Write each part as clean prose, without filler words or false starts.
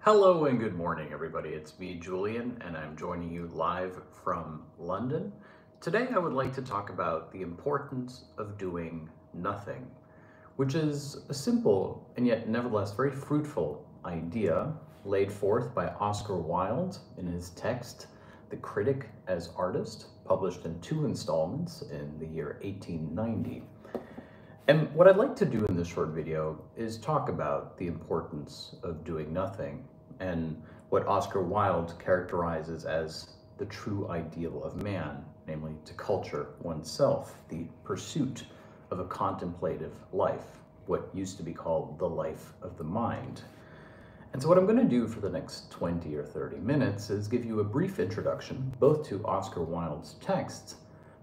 Hello and good morning, everybody. It's me, Julian, and I'm joining you live from London. Today, I would like to talk about the importance of doing nothing, which is a simple and yet nevertheless very fruitful idea laid forth by Oscar Wilde in his text, The Critic as Artist, published in 2 installments in the year 1890. And what I'd like to do in this short video is talk about the importance of doing nothing and what Oscar Wilde characterizes as the true ideal of man, namely to culture oneself, the pursuit of a contemplative life, what used to be called the life of the mind. And so what I'm going to do for the next 20 or 30 minutes is give you a brief introduction both to Oscar Wilde's texts,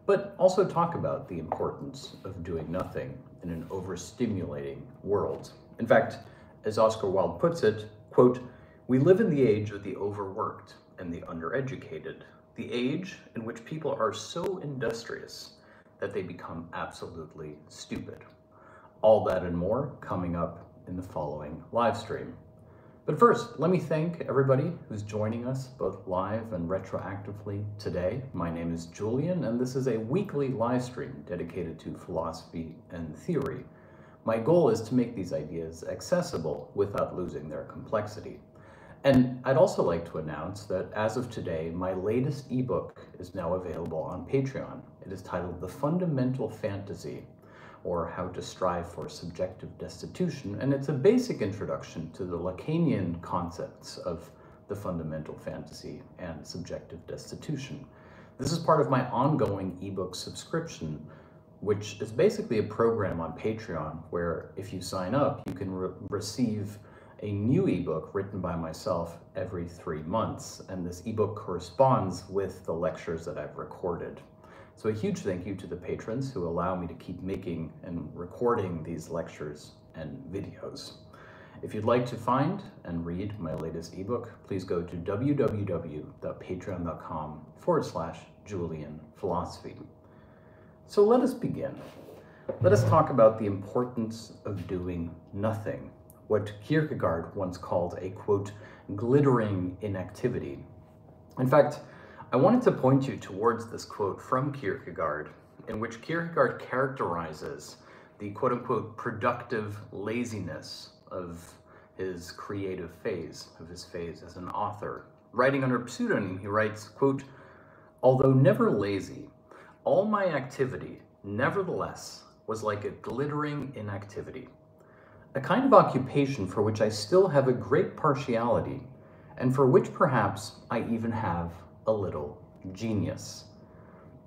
but also talk about the importance of doing nothing in an overstimulating world. In fact, as Oscar Wilde puts it, quote, "We live in the age of the overworked and the undereducated, the age in which people are so industrious that they become absolutely stupid." All that and more coming up in the following live stream. But first, let me thank everybody who's joining us both live and retroactively today. My name is Julian, and this is a weekly live stream dedicated to philosophy and theory. My goal is to make these ideas accessible without losing their complexity. And I'd also like to announce that as of today, my latest ebook is now available on Patreon. It is titled The Fundamental Fantasy, or How to Strive for Subjective Destitution, and it's a basic introduction to the Lacanian concepts of the fundamental fantasy and subjective destitution. This is part of my ongoing ebook subscription, which is basically a program on Patreon where if you sign up, you can receive a new ebook written by myself every 3 months, and this ebook corresponds with the lectures that I've recorded. So a huge thank you to the patrons who allow me to keep making and recording these lectures and videos. If you'd like to find and read my latest ebook, please go to www.patreon.com/JulianPhilosophy. So let us begin. Let us talk about the importance of doing nothing, what Kierkegaard once called a, quote, glittering inactivity. In fact, I wanted to point you towards this quote from Kierkegaard, in which Kierkegaard characterizes the quote-unquote productive laziness of his creative phase, of his phase as an author. Writing under pseudonym, he writes, quote, "Although never lazy, all my activity, nevertheless, was like a glittering inactivity, a kind of occupation for which I still have a great partiality, and for which perhaps I even have a little genius."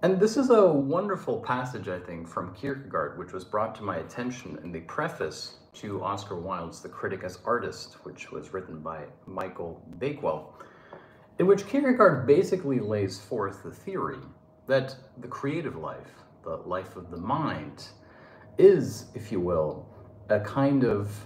And this is a wonderful passage, I think, from Kierkegaard, which was brought to my attention in the preface to Oscar Wilde's The Critic as Artist, which was written by Michael Bakewell, in which Kierkegaard basically lays forth the theory that the creative life, the life of the mind, is, if you will, a kind of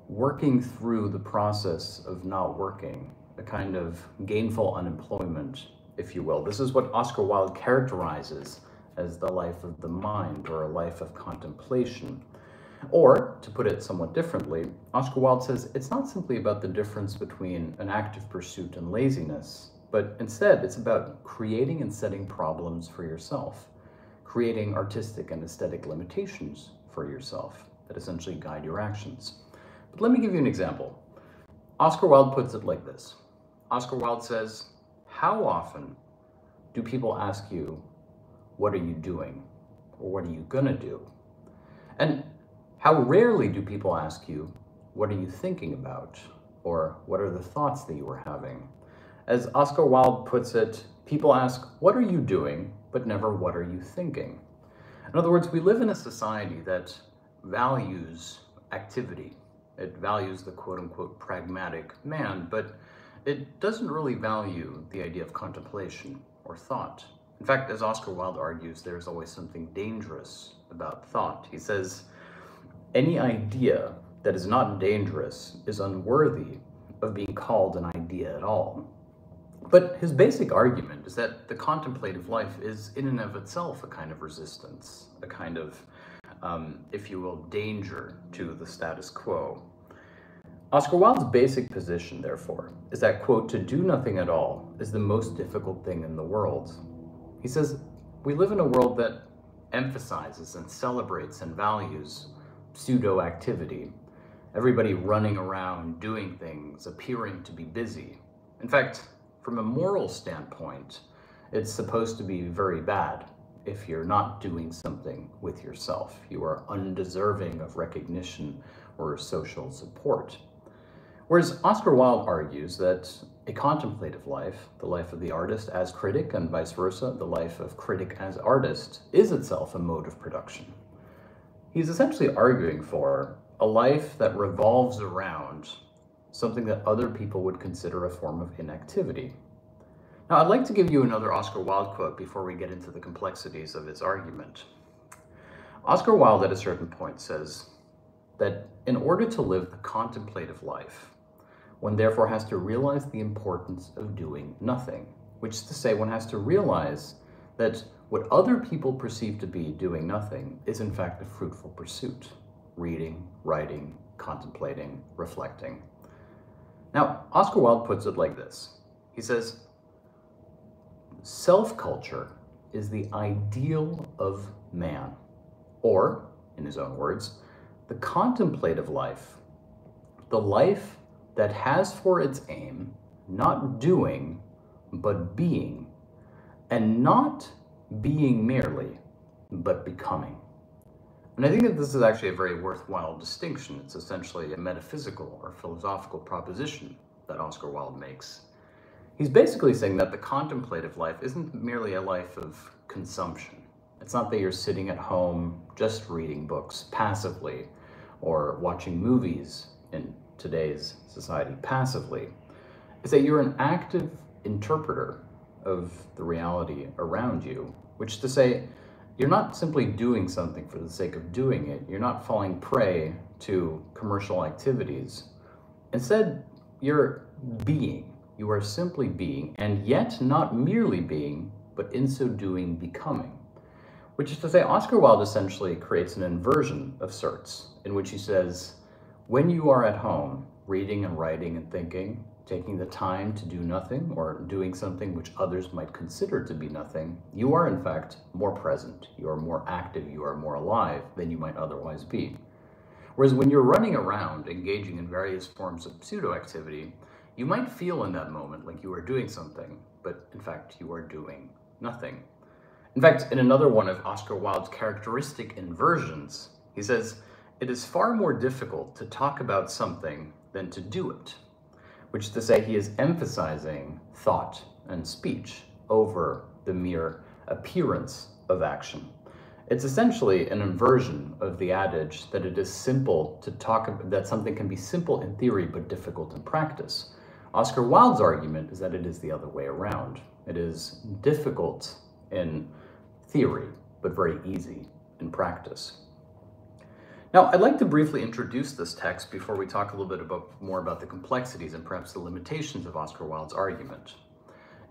working through the process of not working, a kind of gainful unemployment, if you will. This is what Oscar Wilde characterizes as the life of the mind, or a life of contemplation. Or, to put it somewhat differently, Oscar Wilde says it's not simply about the difference between an active pursuit and laziness, but instead it's about creating and setting problems for yourself, creating artistic and aesthetic limitations for yourself that essentially guide your actions. But let me give you an example. Oscar Wilde puts it like this. Oscar Wilde says, "How often do people ask you, what are you doing? Or what are you gonna do? And how rarely do people ask you, what are you thinking about? Or what are the thoughts that you are having?" As Oscar Wilde puts it, people ask, what are you doing? But never, what are you thinking? In other words, we live in a society that values activity. It values the quote-unquote pragmatic man, but it doesn't really value the idea of contemplation or thought. In fact, as Oscar Wilde argues, there's always something dangerous about thought. He says, any idea that is not dangerous is unworthy of being called an idea at all. But his basic argument is that the contemplative life is in and of itself a kind of resistance, a kind of, if you will, danger to the status quo. Oscar Wilde's basic position, therefore, is that, quote, to do nothing at all is the most difficult thing in the world. He says, we live in a world that emphasizes and celebrates and values pseudo-activity. Everybody running around, doing things, appearing to be busy. In fact, from a moral standpoint, it's supposed to be very bad if you're not doing something with yourself. You are undeserving of recognition or social support. Whereas Oscar Wilde argues that a contemplative life, the life of the artist as critic and vice versa, the life of critic as artist, is itself a mode of production. He's essentially arguing for a life that revolves around something that other people would consider a form of inactivity. Now, I'd like to give you another Oscar Wilde quote before we get into the complexities of his argument. Oscar Wilde at a certain point says that in order to live the contemplative life, one therefore has to realize the importance of doing nothing, which is to say one has to realize that what other people perceive to be doing nothing is in fact a fruitful pursuit: reading, writing, contemplating, reflecting. Now, Oscar Wilde puts it like this. He says, self-culture is the ideal of man, or, in his own words, the contemplative life, the life that has for its aim not doing, but being, and not being merely, but becoming. And I think that this is actually a very worthwhile distinction. It's essentially a metaphysical or philosophical proposition that Oscar Wilde makes. He's basically saying that the contemplative life isn't merely a life of consumption. It's not that you're sitting at home just reading books passively or watching movies in today's society passively. It's that you're an active interpreter of the reality around you, which is to say, you're not simply doing something for the sake of doing it. You're not falling prey to commercial activities. Instead, you're being. You are simply being, and yet not merely being, but in so doing, becoming. Which is to say, Oscar Wilde essentially creates an inversion of sorts, in which he says, when you are at home, reading and writing and thinking, taking the time to do nothing or doing something which others might consider to be nothing, you are in fact more present, you are more active, you are more alive than you might otherwise be. Whereas when you're running around engaging in various forms of pseudo-activity, you might feel in that moment like you are doing something, but in fact you are doing nothing. In fact, in another one of Oscar Wilde's characteristic inversions, he says, it is far more difficult to talk about something than to do it, which is to say he is emphasizing thought and speech over the mere appearance of action. It's essentially an inversion of the adage that it is simple to talk about, that something can be simple in theory but difficult in practice. Oscar Wilde's argument is that it is the other way around. It is difficult in theory but very easy in practice. Now, I'd like to briefly introduce this text before we talk a little bit more about the complexities and perhaps the limitations of Oscar Wilde's argument.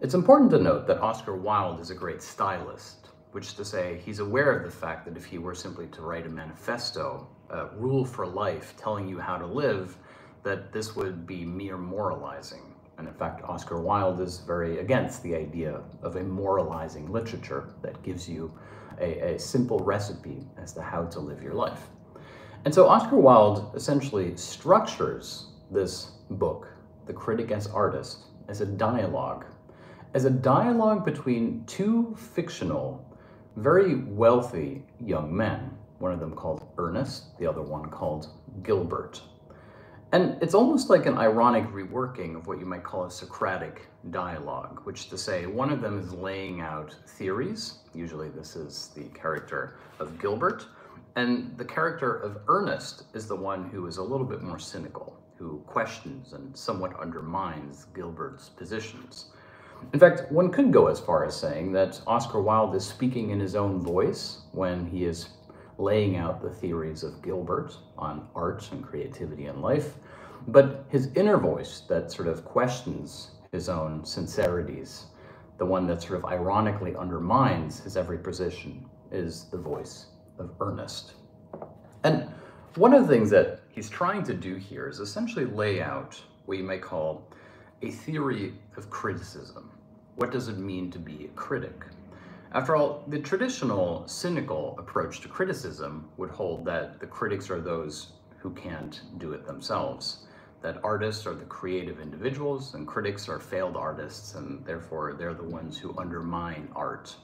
It's important to note that Oscar Wilde is a great stylist, which is to say he's aware of the fact that if he were simply to write a manifesto, a rule for life telling you how to live, that this would be mere moralizing. And in fact, Oscar Wilde is very against the idea of a moralizing literature that gives you a simple recipe as to how to live your life. And so Oscar Wilde essentially structures this book, The Critic as Artist, as a dialogue between two fictional, very wealthy young men, one of them called Ernest, the other one called Gilbert. And it's almost like an ironic reworking of what you might call a Socratic dialogue, which is to say one of them is laying out theories, usually this is the character of Gilbert, and the character of Ernest is the one who is a little bit more cynical, who questions and somewhat undermines Gilbert's positions. In fact, one could go as far as saying that Oscar Wilde is speaking in his own voice when he is laying out the theories of Gilbert on art and creativity and life, but his inner voice that sort of questions his own sincerities, the one that sort of ironically undermines his every position, is the voice of Ernest. And one of the things that he's trying to do here is essentially lay out what you might call a theory of criticism. What does it mean to be a critic? After all, the traditional cynical approach to criticism would hold that the critics are those who can't do it themselves, that artists are the creative individuals and critics are failed artists, and therefore they're the ones who undermine art.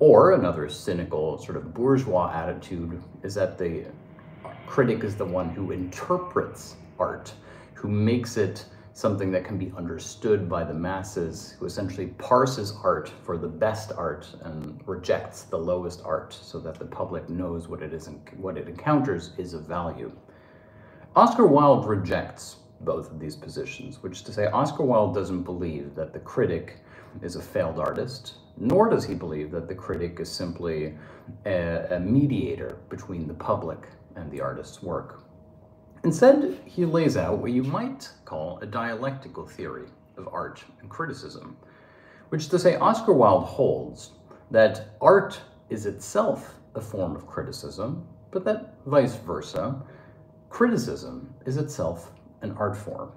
Or another cynical sort of bourgeois attitude is that the critic is the one who interprets art, who makes it something that can be understood by the masses, who essentially parses art for the best art and rejects the lowest art so that the public knows what it encounters is of value. Oscar Wilde rejects both of these positions, which is to say Oscar Wilde doesn't believe that the critic is a failed artist, nor does he believe that the critic is simply a mediator between the public and the artist's work. Instead, he lays out what you might call a dialectical theory of art and criticism, which is to say Oscar Wilde holds that art is itself a form of criticism, but that vice versa, criticism is itself an art form.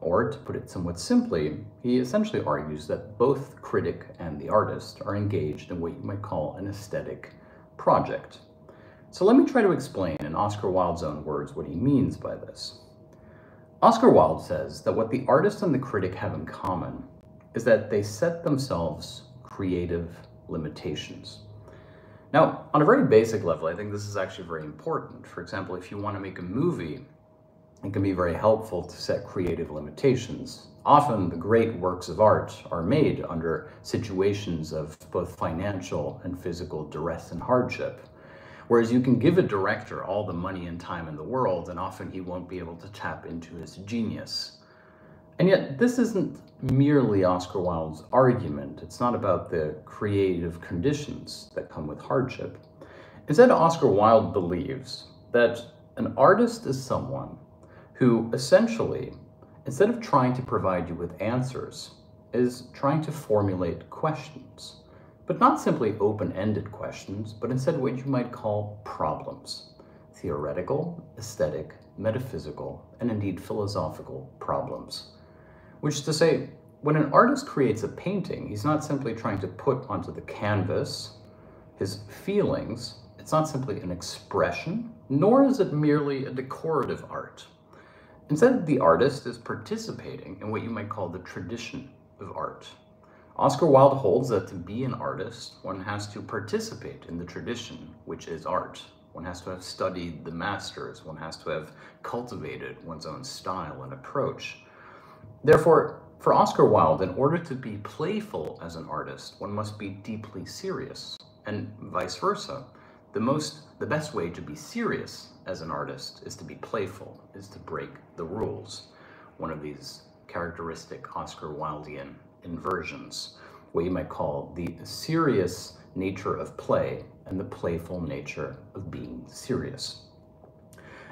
Or, to put it somewhat simply, he essentially argues that both the critic and the artist are engaged in what you might call an aesthetic project. So let me try to explain in Oscar Wilde's own words what he means by this. Oscar Wilde says that what the artist and the critic have in common is that they set themselves creative limitations. Now, on a very basic level, I think this is actually very important. For example, if you want to make a movie, it can be very helpful to set creative limitations. Often the great works of art are made under situations of both financial and physical duress and hardship. Whereas you can give a director all the money and time in the world, and often he won't be able to tap into his genius. And yet, this isn't merely Oscar Wilde's argument. It's not about the creative conditions that come with hardship. Instead, Oscar Wilde believes that an artist is someone who essentially, instead of trying to provide you with answers, is trying to formulate questions. But not simply open-ended questions, but instead what you might call problems. Theoretical, aesthetic, metaphysical, and indeed philosophical problems. Which is to say, when an artist creates a painting, he's not simply trying to put onto the canvas his feelings. It's not simply an expression, nor is it merely a decorative art. Instead, the artist is participating in what you might call the tradition of art. Oscar Wilde holds that to be an artist, one has to participate in the tradition, which is art. One has to have studied the masters. One has to have cultivated one's own style and approach. Therefore, for Oscar Wilde, in order to be playful as an artist, one must be deeply serious, and vice versa. The best way to be serious as an artist is to be playful, is to break the rules. One of these characteristic Oscar Wildean inversions, what you might call the serious nature of play and the playful nature of being serious.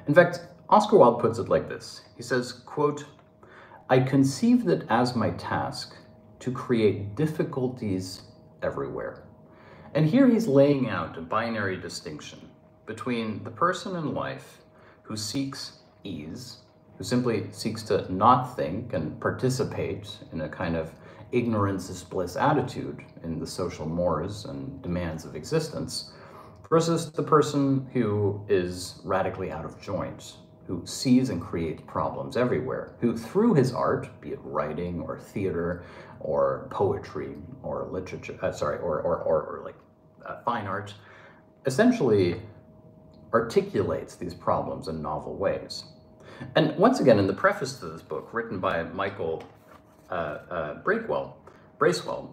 In fact, Oscar Wilde puts it like this. He says, quote, "I conceived it as my task to create difficulties everywhere." And here he's laying out a binary distinction between the person in life who seeks ease, who simply seeks to not think and participate in a kind of ignorance is bliss attitude in the social mores and demands of existence, versus the person who is radically out of joint, who sees and creates problems everywhere, who through his art, be it writing or theater or poetry or literature, fine art, essentially articulates these problems in novel ways. And once again, in the preface to this book, written by Michael Bracewell,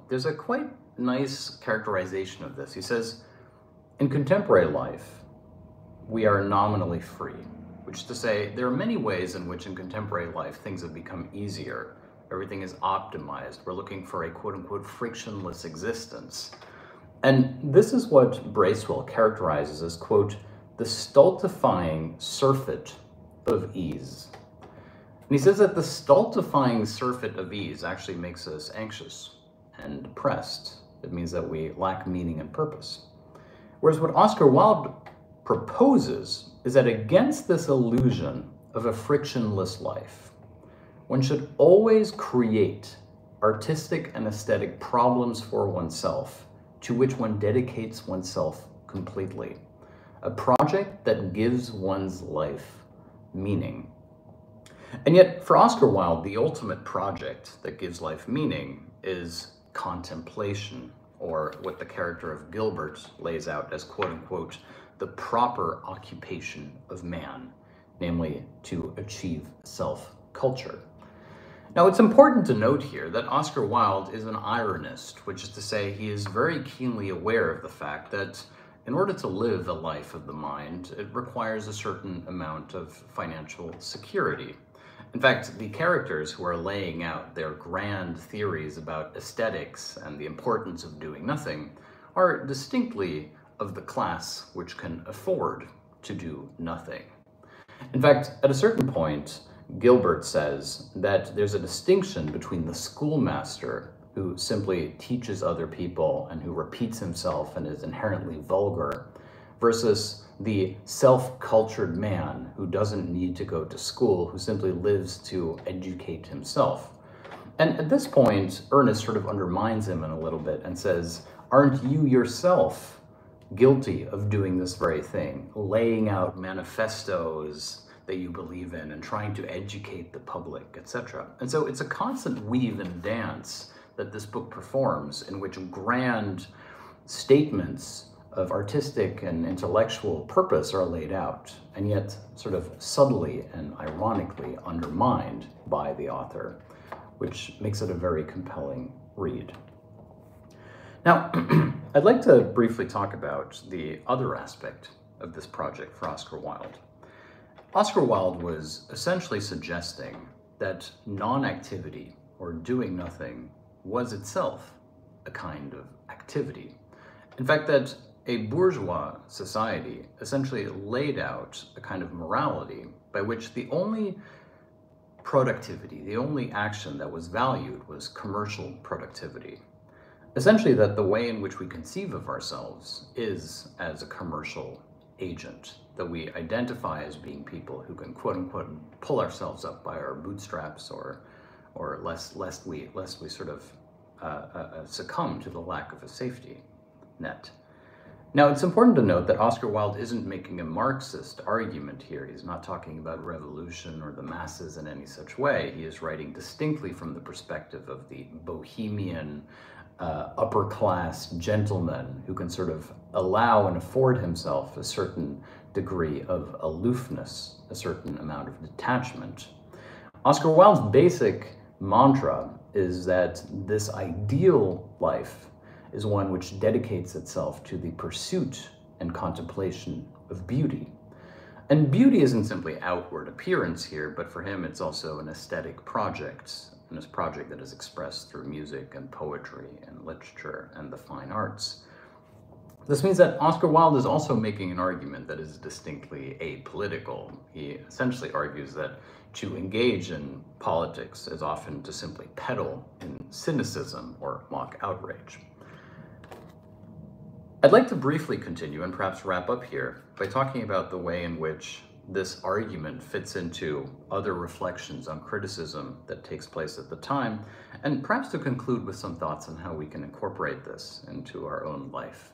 there's a quite nice characterization of this. He says, in contemporary life, we are nominally free, which is to say, there are many ways in which in contemporary life things have become easier. Everything is optimized. We're looking for a quote-unquote frictionless existence. And this is what Bracewell characterizes as, quote, the stultifying surfeit of ease. And he says that the stultifying surfeit of ease actually makes us anxious and depressed. It means that we lack meaning and purpose. Whereas what Oscar Wilde proposes is that against this illusion of a frictionless life. One should always create artistic and aesthetic problems for oneself, to which one dedicates oneself completely. A project that gives one's life meaning. And yet, for Oscar Wilde, the ultimate project that gives life meaning is contemplation, or what the character of Gilbert lays out as, quote unquote, the proper occupation of man, namely to achieve self-culture. Now, it's important to note here that Oscar Wilde is an ironist, which is to say he is very keenly aware of the fact that in order to live a life of the mind, it requires a certain amount of financial security. In fact, the characters who are laying out their grand theories about aesthetics and the importance of doing nothing are distinctly of the class which can afford to do nothing. In fact, at a certain point, Gilbert says that there's a distinction between the schoolmaster who simply teaches other people and who repeats himself and is inherently vulgar, versus the self-cultured man who doesn't need to go to school, who simply lives to educate himself. And at this point, Ernest sort of undermines him in a little bit and says, aren't you yourself guilty of doing this very thing, laying out manifestos that you believe in and trying to educate the public, etc. And so it's a constant weave and dance that this book performs, in which grand statements of artistic and intellectual purpose are laid out, and yet sort of subtly and ironically undermined by the author, which makes it a very compelling read. Now, I'd like to briefly talk about the other aspect of this project for Oscar Wilde. Oscar Wilde was essentially suggesting that non-activity, or doing nothing, was itself a kind of activity. In fact, that a bourgeois society essentially laid out a kind of morality by which the only productivity, the only action that was valued was commercial productivity. Essentially, that the way in which we conceive of ourselves is as a commercial agent, that we identify as being people who can, quote unquote, pull ourselves up by our bootstraps, or lest we sort of succumb to the lack of a safety net. Now, it's important to note that Oscar Wilde isn't making a Marxist argument here. He's not talking about revolution or the masses in any such way. He is writing distinctly from the perspective of the bohemian, upper-class gentleman who can sort of allow and afford himself a certain degree of aloofness, a certain amount of detachment. Oscar Wilde's basic mantra is that this ideal life is one which dedicates itself to the pursuit and contemplation of beauty. And beauty isn't simply outward appearance here, but for him it's also an aesthetic project, and this project that is expressed through music and poetry and literature and the fine arts. This means that Oscar Wilde is also making an argument that is distinctly apolitical. He essentially argues that to engage in politics is often to simply peddle in cynicism or mock outrage. I'd like to briefly continue and perhaps wrap up here by talking about the way in which this argument fits into other reflections on criticism that takes place at the time, and perhaps to conclude with some thoughts on how we can incorporate this into our own life.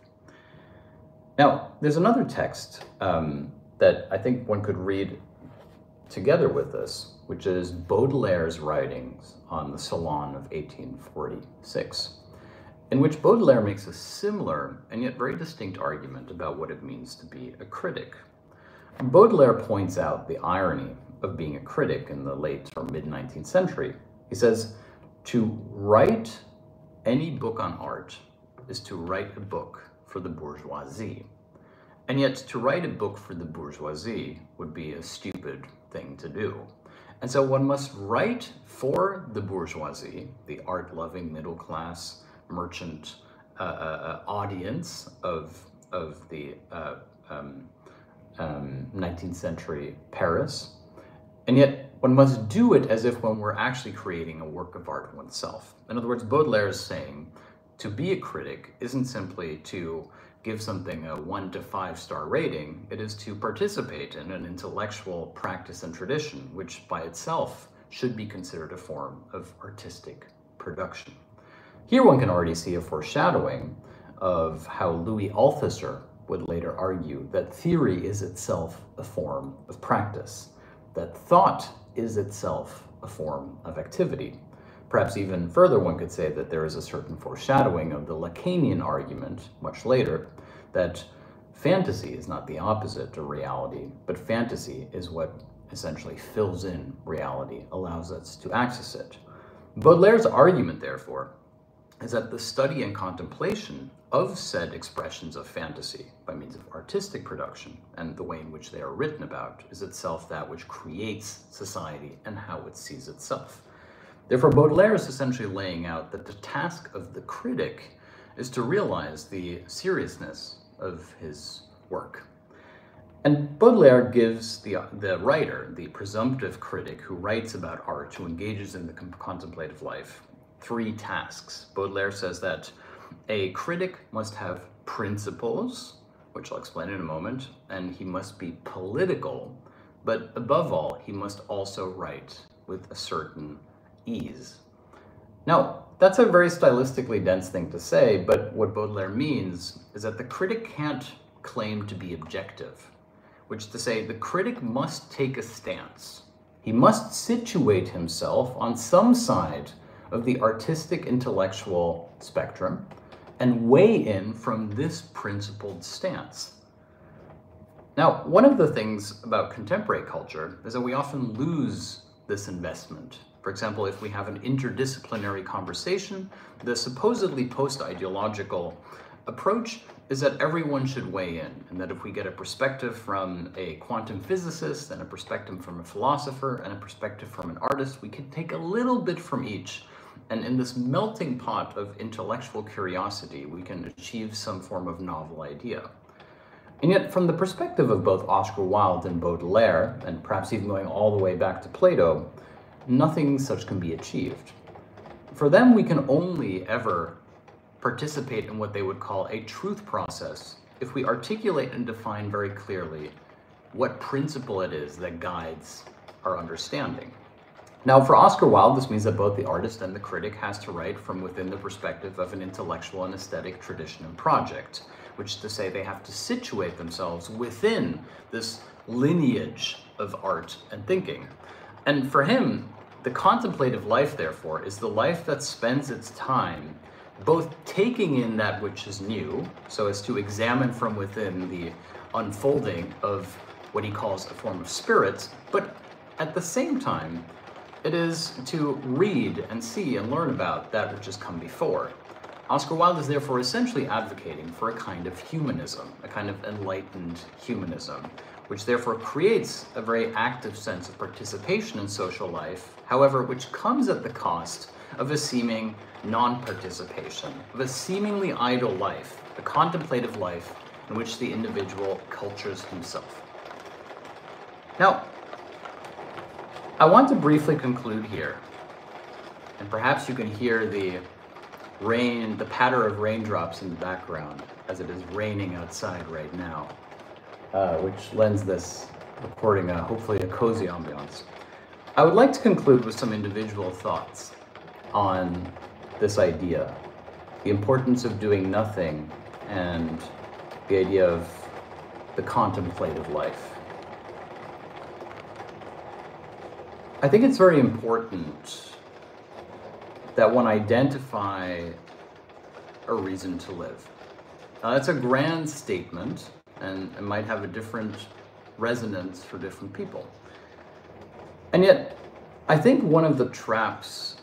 Now, there's another text that I think one could read together with this, which is Baudelaire's writings on the Salon of 1846, in which Baudelaire makes a similar and yet very distinct argument about what it means to be a critic. Baudelaire points out the irony of being a critic in the late or mid-19th century. He says, to write any book on art is to write a book for the bourgeoisie. And yet to write a book for the bourgeoisie would be a stupid thing to do. And so one must write for the bourgeoisie, the art-loving middle-class merchant audience of the 19th century Paris, and yet one must do it as if one were actually creating a work of art oneself. In other words, Baudelaire is saying to be a critic isn't simply to give something a 1 to 5 star rating. It is to participate in an intellectual practice and tradition, which by itself should be considered a form of artistic production. Here one can already see a foreshadowing of how Louis Althusser would later argue that theory is itself a form of practice, that thought is itself a form of activity. Perhaps even further, one could say that there is a certain foreshadowing of the Lacanian argument, much later, that fantasy is not the opposite of reality, but fantasy is what essentially fills in reality, allows us to access it. Baudelaire's argument, therefore, is that the study and contemplation of said expressions of fantasy by means of artistic production and the way in which they are written about is itself that which creates society and how it sees itself. Therefore, Baudelaire is essentially laying out that the task of the critic is to realize the seriousness of his work. And Baudelaire gives the writer, the presumptive critic who writes about art, who engages in the contemplative life, 3 tasks. Baudelaire says that a critic must have principles, which I'll explain in a moment, and he must be political, but above all, he must also write with a certain ease. Now, that's a very stylistically dense thing to say, but what Baudelaire means is that the critic can't claim to be objective, which is to say the critic must take a stance. He must situate himself on some side of the artistic intellectual spectrum and weigh in from this principled stance. Now, one of the things about contemporary culture is that we often lose this investment. For example, if we have an interdisciplinary conversation, the supposedly post-ideological approach is that everyone should weigh in, and that if we get a perspective from a quantum physicist and a perspective from a philosopher and a perspective from an artist, we can take a little bit from each, and in this melting pot of intellectual curiosity, we can achieve some form of novel idea. And yet, from the perspective of both Oscar Wilde and Baudelaire, and perhaps even going all the way back to Plato, nothing such can be achieved. For them, we can only ever participate in what they would call a truth process if we articulate and define very clearly what principle it is that guides our understanding. Now, for Oscar Wilde, this means that both the artist and the critic has to write from within the perspective of an intellectual and aesthetic tradition and project, which is to say they have to situate themselves within this lineage of art and thinking. And for him, the contemplative life, therefore, is the life that spends its time both taking in that which is new, so as to examine from within the unfolding of what he calls a form of spirit, but at the same time, it is to read and see and learn about that which has come before. Oscar Wilde is therefore essentially advocating for a kind of humanism, a kind of enlightened humanism, which therefore creates a very active sense of participation in social life, however, which comes at the cost of a seeming non-participation, of a seemingly idle life, a contemplative life in which the individual cultures himself. Now, I want to briefly conclude here, and perhaps you can hear the rain, the patter of raindrops in the background as it is raining outside right now, which lends this recording hopefully a cozy ambiance. I would like to conclude with some individual thoughts on this idea, the importance of doing nothing and the idea of the contemplative life. I think it's very important that one identify a reason to live. That's a grand statement, and it might have a different resonance for different people. And yet, I think one of the traps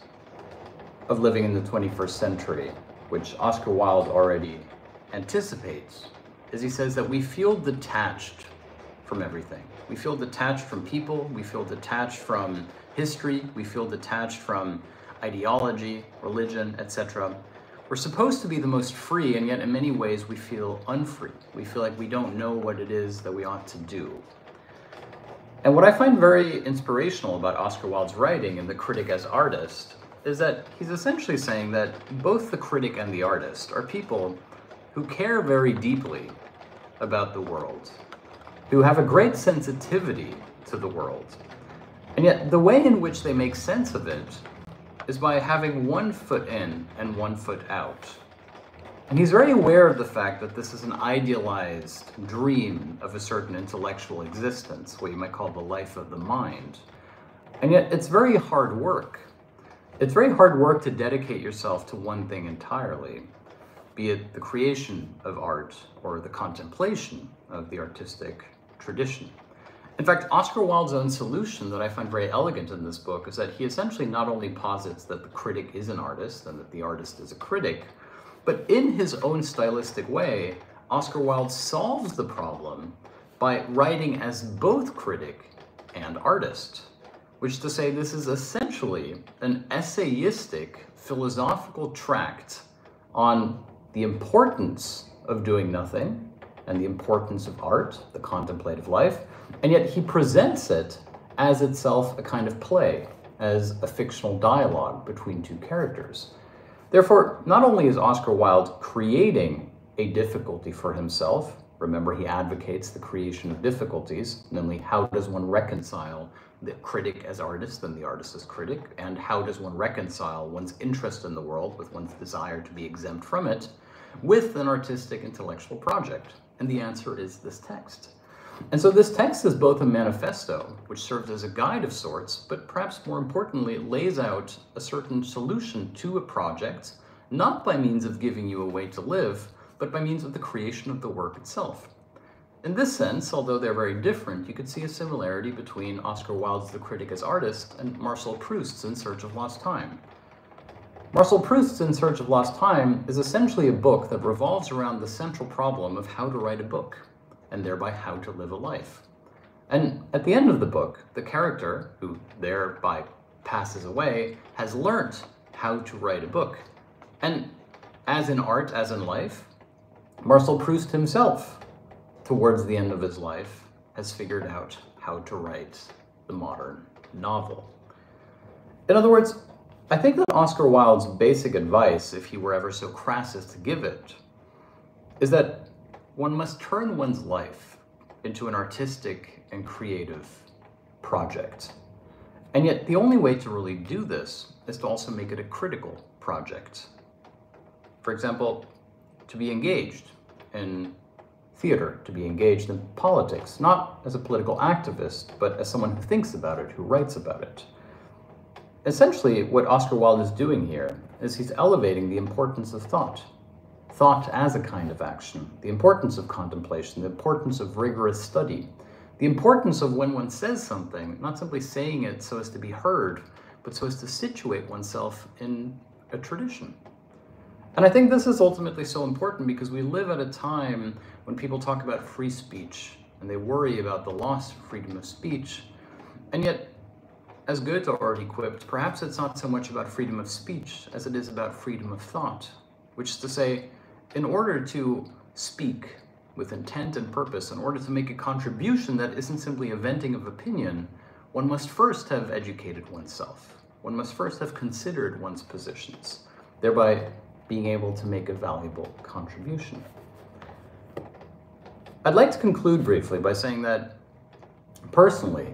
of living in the 21st century, which Oscar Wilde already anticipates, is he says that we feel detached from everything. We feel detached from people, we feel detached from history, we feel detached from ideology, religion, etc. We're supposed to be the most free, and yet in many ways we feel unfree. We feel like we don't know what it is that we ought to do. And what I find very inspirational about Oscar Wilde's writing and the critic as artist is that he's essentially saying that both the critic and the artist are people who care very deeply about the world, who have a great sensitivity to the world. And yet the way in which they make sense of it is by having one foot in and one foot out. And he's very aware of the fact that this is an idealized dream of a certain intellectual existence, what you might call the life of the mind. And yet it's very hard work. It's very hard work to dedicate yourself to one thing entirely, be it the creation of art or the contemplation of the artistic tradition. In fact, Oscar Wilde's own solution that I find very elegant in this book is that he essentially not only posits that the critic is an artist and that the artist is a critic, but in his own stylistic way, Oscar Wilde solves the problem by writing as both critic and artist, which is to say this is essentially an essayistic philosophical tract on the importance of doing nothing and the importance of art, the contemplative life, and yet he presents it as itself a kind of play, as a fictional dialogue between two characters. Therefore, not only is Oscar Wilde creating a difficulty for himself, remember he advocates the creation of difficulties, namely how does one reconcile the critic as artist and the artist as critic, and how does one reconcile one's interest in the world with one's desire to be exempt from it, with an artistic intellectual project? And the answer is this text. And so this text is both a manifesto, which serves as a guide of sorts, but perhaps more importantly, it lays out a certain solution to a project, not by means of giving you a way to live, but by means of the creation of the work itself. In this sense, although they're very different, you could see a similarity between Oscar Wilde's The Critic as Artist and Marcel Proust's In Search of Lost Time. Marcel Proust's In Search of Lost Time is essentially a book that revolves around the central problem of how to write a book, and thereby how to live a life. And at the end of the book, the character, who thereby passes away, has learnt how to write a book. And as in art, as in life, Marcel Proust himself, towards the end of his life, has figured out how to write the modern novel. In other words, I think that Oscar Wilde's basic advice, if he were ever so crass as to give it, is that one must turn one's life into an artistic and creative project. And yet the only way to really do this is to also make it a critical project. For example, to be engaged in theater, to be engaged in politics, not as a political activist, but as someone who thinks about it, who writes about it. Essentially, what Oscar Wilde is doing here is he's elevating the importance of thought as a kind of action, the importance of contemplation, the importance of rigorous study, the importance of when one says something, not simply saying it so as to be heard, but so as to situate oneself in a tradition. And I think this is ultimately so important because we live at a time when people talk about free speech and they worry about the loss of freedom of speech. And yet, as Goethe already quipped, perhaps it's not so much about freedom of speech as it is about freedom of thought, which is to say, in order to speak with intent and purpose, in order to make a contribution that isn't simply a venting of opinion, one must first have educated oneself. One must first have considered one's positions, thereby being able to make a valuable contribution. I'd like to conclude briefly by saying that, personally,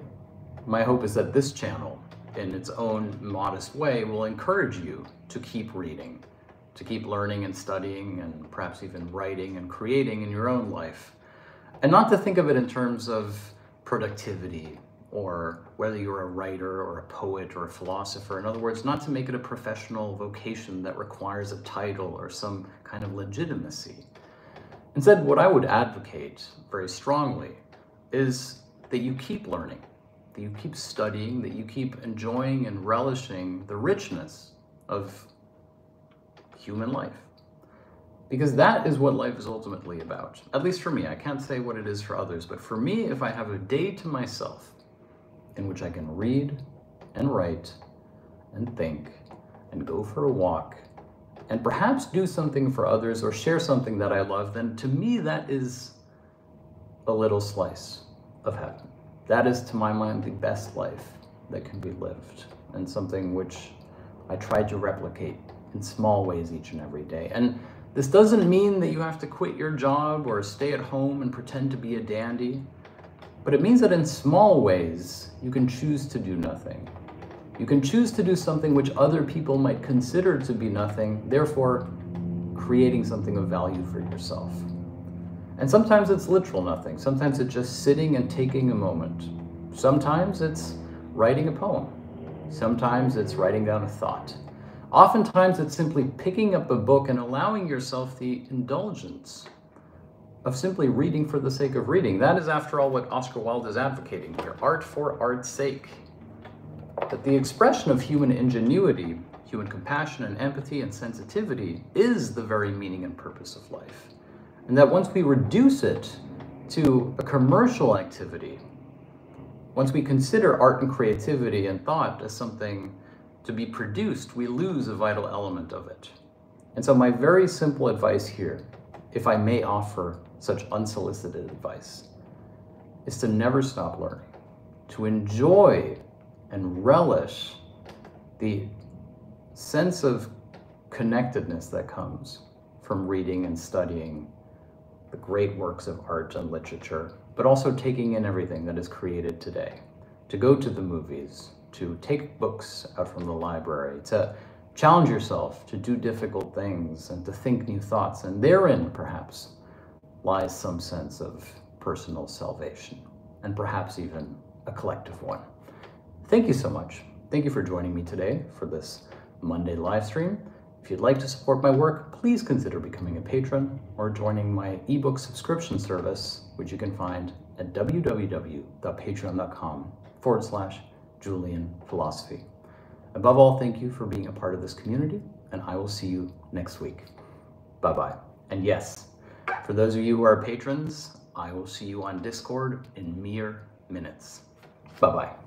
my hope is that this channel, in its own modest way, will encourage you to keep reading, to keep learning and studying and perhaps even writing and creating in your own life. And not to think of it in terms of productivity or whether you're a writer or a poet or a philosopher. In other words, not to make it a professional vocation that requires a title or some kind of legitimacy. Instead, what I would advocate very strongly is that you keep learning, that you keep studying, that you keep enjoying and relishing the richness of human life. Because that is what life is ultimately about. At least for me. I can't say what it is for others, but for me, if I have a day to myself in which I can read and write and think and go for a walk and perhaps do something for others or share something that I love, then to me that is a little slice of heaven. That is, to my mind, the best life that can be lived, and something which I try to replicate in small ways each and every day. And This doesn't mean that you have to quit your job or stay at home and pretend to be a dandy, but it means that in small ways, you can choose to do nothing. You can choose to do something which other people might consider to be nothing, therefore creating something of value for yourself. And sometimes it's literal nothing. Sometimes it's just sitting and taking a moment. Sometimes it's writing a poem. Sometimes it's writing down a thought. Oftentimes it's simply picking up a book and allowing yourself the indulgence of simply reading for the sake of reading. That is, after all, what Oscar Wilde is advocating here, art for art's sake. That the expression of human ingenuity, human compassion and empathy and sensitivity is the very meaning and purpose of life. And that once we reduce it to a commercial activity, once we consider art and creativity and thought as something to be produced, we lose a vital element of it. And so my very simple advice here, if I may offer such unsolicited advice, is to never stop learning, to enjoy and relish the sense of connectedness that comes from reading and studying the great works of art and literature, but also taking in everything that is created today, to go to the movies, to take books out from the library, to challenge yourself to do difficult things and to think new thoughts. And therein, perhaps, lies some sense of personal salvation, and perhaps even a collective one. Thank you so much. Thank you for joining me today for this Monday live stream. If you'd like to support my work, please consider becoming a patron or joining my ebook subscription service, which you can find at www.patreon.com/Julian Philosophy. Above all, thank you for being a part of this community, and I will see you next week. Bye-bye. And yes, for those of you who are patrons, I will see you on Discord in mere minutes. Bye-bye.